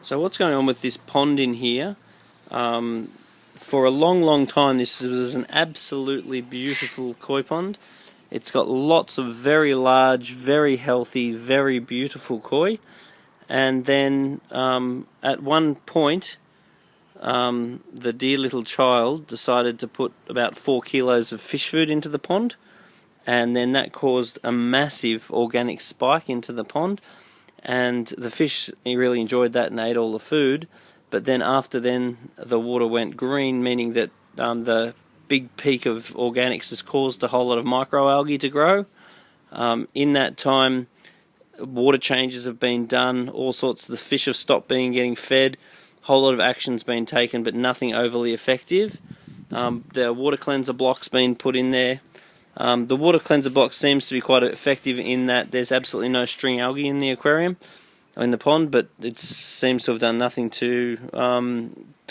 So what's going on with this pond in here? For a long time this was an absolutely beautiful koi pond. It's got lots of very large, very healthy, very beautiful koi, and then at one point the dear little child decided to put about 4 kilos of fish food into the pond, and then that caused a massive organic spike into the pond, and the fish really enjoyed that and ate all the food. But then after then the water went green, meaning that the big peak of organics has caused a whole lot of microalgae to grow. In that time, water changes have been done, all sorts of the fish have stopped getting fed, a whole lot of action's been taken, but nothing overly effective. The water cleanser block's been put in there. The water cleanser block seems to be quite effective in that there's absolutely no string algae in the aquarium, in the pond, but it seems to have done nothing to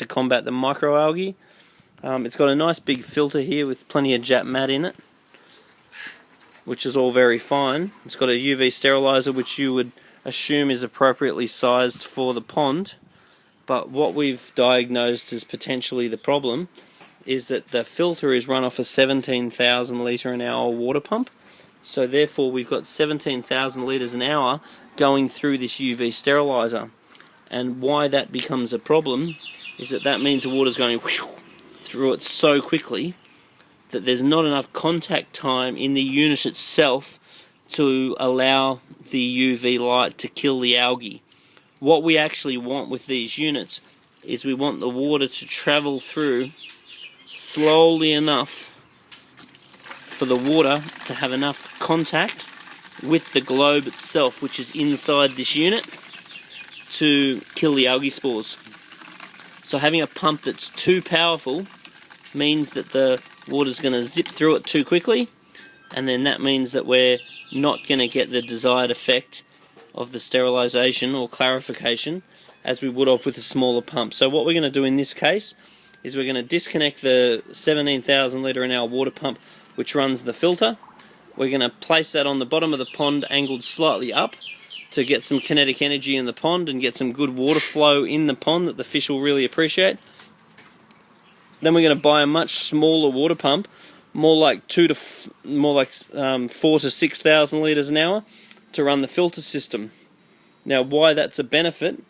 combat the microalgae. It's got a nice big filter here with plenty of Jap mat in it, which is all very fine. It's got a UV sterilizer, which you would assume is appropriately sized for the pond, but what we've diagnosed as potentially the problem is that the filter is run off a 17,000 litre an hour water pump. So therefore we've got 17,000 litres an hour going through this UV sterilizer. And why that becomes a problem is that means the water's going through it so quickly that there's not enough contact time in the unit itself to allow the UV light to kill the algae. What we actually want with these units is we want the water to travel through slowly enough for the water to have enough contact with the globe itself, which is inside this unit, to kill the algae spores. So having a pump that's too powerful means that the water's going to zip through it too quickly, and then that means that we're not going to get the desired effect of the sterilisation or clarification as we would have with a smaller pump. So what we're going to do in this case is we're going to disconnect the 17,000 litre an hour water pump which runs the filter. We're going to place that on the bottom of the pond, angled slightly up, to get some kinetic energy in the pond and get some good water flow in the pond that the fish will really appreciate. Then we're going to buy a much smaller water pump, more like 4 to 6,000 litres an hour, to run the filter system. Now, why that's a benefit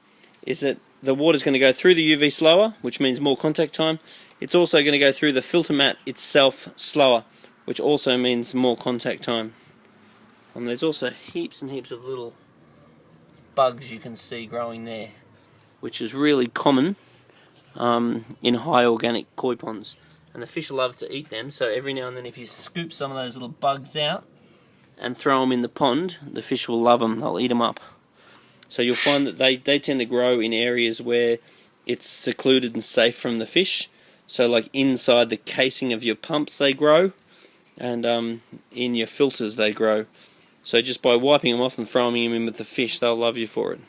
is that the water's going to go through the UV slower, which means more contact time. It's also going to go through the filter mat itself slower, which also means more contact time. There's also heaps and heaps of little bugs you can see growing there, which is really common in high organic koi ponds. And the fish love to eat them, so every now and then if you scoop some of those little bugs out and throw them in the pond, the fish will love them, they'll eat them up. So you'll find that they tend to grow in areas where it's secluded and safe from the fish. So like inside the casing of your pumps they grow, and in your filters they grow. So just by wiping them off and throwing them in with the fish, they'll love you for it.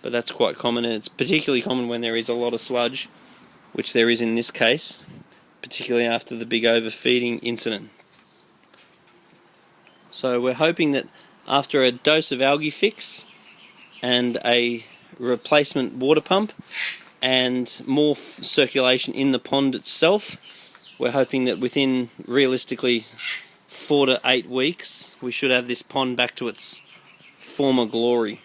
But that's quite common, and it's particularly common when there is a lot of sludge, which there is in this case, particularly after the big overfeeding incident. So we're hoping that after a dose of algae fix and a replacement water pump and more circulation in the pond itself, we're hoping that within realistically 4 to 8 weeks we should have this pond back to its former glory.